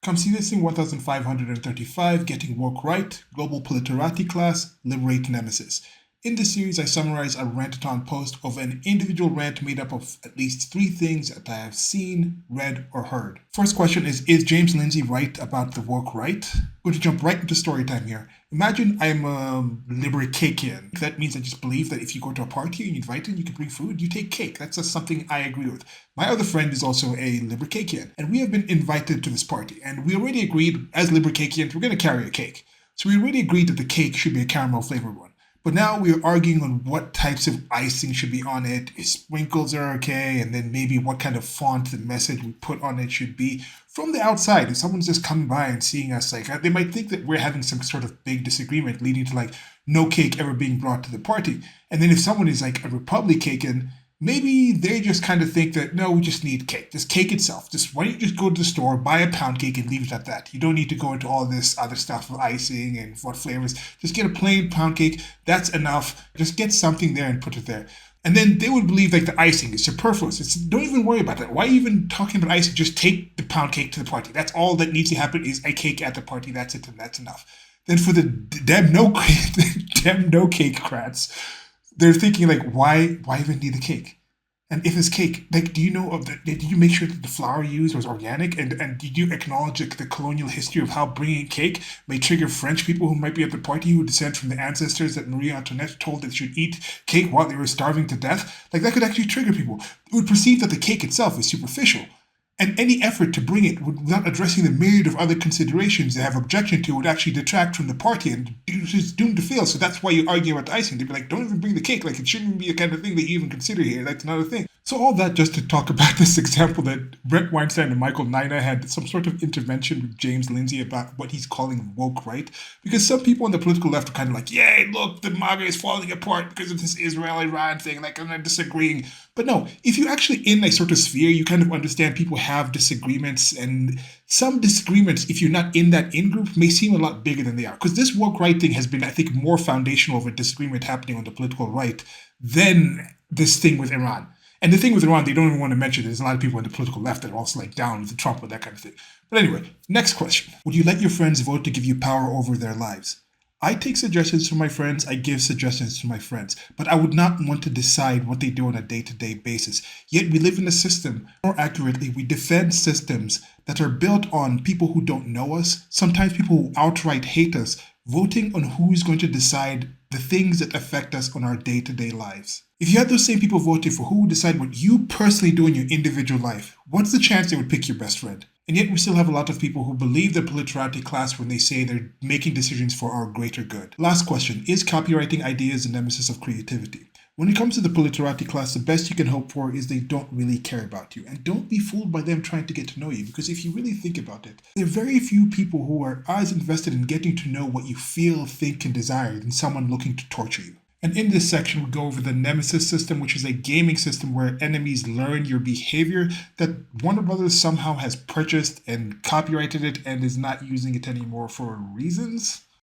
Come see this in 1535, Getting Woke Right, Global Politerati Class, Liberate Nemesis. In this series, I summarize a rantatonne post of an individual rant made up of at least three things that I have seen, read, or heard. First question is James Lindsay right about the woke right? I'm going to jump right into story time here. Imagine I'm a liberate. That means I just believe that if you go to a party and you're invited, you can bring food, you take cake. That's just something I agree with. My other friend is also a liberate, and we have been invited to this party. And we already agreed, as liberate, we're going to carry a cake. So we already agreed that the cake should be a caramel flavored one. But now we're arguing on what types of icing should be on it, if sprinkles are okay, and then maybe what kind of font the message we put on it should be. From the outside, if someone's just coming by and seeing us, like they might think that we're having some sort of big disagreement leading to like no cake ever being brought to the party. And then if someone is like a Republican, maybe they just kind of think that, no, we just need cake. Just cake itself. Just why don't you just go to the store, buy a pound cake and leave it at that. You don't need to go into all this other stuff of icing and what flavors. Just get a plain pound cake. That's enough. Just get something there and put it there. And then they would believe like the icing is superfluous. Don't even worry about that. Why even talking about icing? Just take the pound cake to the party. That's all that needs to happen is a cake at the party. That's it, and that's enough. Then for the damn no cake crats, they're thinking like, why even need the cake? And if it's cake, like, do you know of did you make sure that the flour used was organic? And did you acknowledge the colonial history of how bringing cake may trigger French people who might be at the party who descend from the ancestors that Marie Antoinette told that they should eat cake while they were starving to death? Like, that could actually trigger people. It would perceive that the cake itself is superficial. And any effort to bring it without addressing the myriad of other considerations they have objection to would actually detract from the party and it's doomed to fail. So that's why you argue about the icing. They'd be like, don't even bring the cake. Like, it shouldn't be a kind of thing that you even consider here. That's another thing. So all that just to talk about this example that Brett Weinstein and Michael Nina had some sort of intervention with James Lindsay about what he's calling woke right. Because some people on the political left are kind of like, yay, look, the MAGA is falling apart because of this Israel-Iran thing. Like, I'm not disagreeing. But no, if you're actually in a sort of sphere, you kind of understand people have disagreements, and some disagreements, if you're not in that in-group, may seem a lot bigger than they are. Because this woke right thing has been, I think, more foundational of a disagreement happening on the political right than this thing with Iran. And the thing with Iran, they don't even want to mention there's a lot of people on the political left that are also like down with Trump and that kind of thing. But anyway, next question. Would you let your friends vote to give you power over their lives? I take suggestions from my friends, I give suggestions to my friends, but I would not want to decide what they do on a day-to-day basis. Yet we live in a system, more accurately, we defend systems that are built on people who don't know us, sometimes people who outright hate us, voting on who is going to decide the things that affect us on our day-to-day lives. If you had those same people voting for who would decide what you personally do in your individual life, what's the chance they would pick your best friend? And yet we still have a lot of people who believe the Politerati class when they say they're making decisions for our greater good. Last question, is copywriting ideas the nemesis of creativity? When it comes to the Politerati class, the best you can hope for is they don't really care about you. And don't be fooled by them trying to get to know you, because if you really think about it, there are very few people who are as invested in getting to know what you feel, think, and desire than someone looking to torture you. And in this section, we'll go over the Nemesis system, which is a gaming system where enemies learn your behavior that Warner Brothers somehow has purchased and copyrighted it and is not using it anymore for reasons.